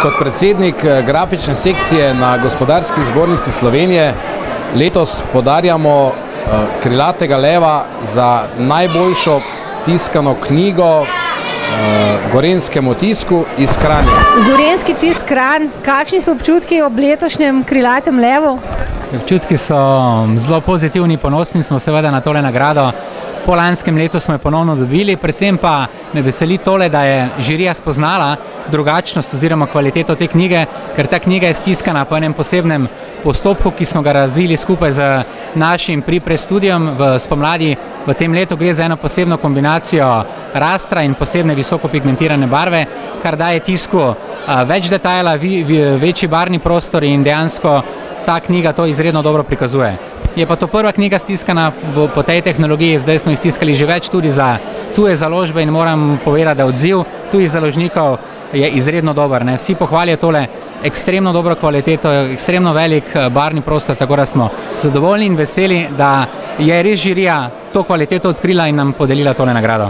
Kot predsednik grafične sekcije na Gospodarski zbornici Slovenije letos podarjamo Krilatega leva za najboljšo tiskano knjigo gorenjskemu tisku iz Kranja. Gorenjski tisk Kranj, kakšni so občutki ob letošnjem Krilatem levu? Občutki so zelo pozitivni, ponosni smo seveda na tole nagrado. Po lanskem letu smo jo ponovno dobili, predvsem pa me veseli tole, da je žirija spoznala drugačnost oziroma kvaliteto te knjige, ker ta knjiga je stiskana po enem posebnem postopku, ki smo ga razvili skupaj z našim Pri-Press studiem v spomladi. V tem letu gre za eno posebno kombinacijo rastra in posebne visoko pigmentirane barve, kar daje tisku več detajla, večji barvni prostor in dejansko ta knjiga to izredno dobro prikazuje. Je pa to prva knjiga stiskana po tej tehnologiji, zdaj smo jih stiskali že več tudi za tuje založbe in moram povedati, da odziv tujih založnikov je izredno dober. Vsi pohvalijo tole ekstremno dobro kvaliteto, ekstremno velik barvni prostor, tako da smo zadovoljni in veseli, da je res žirija to kvaliteto odkrila in nam podelila tole nagrado.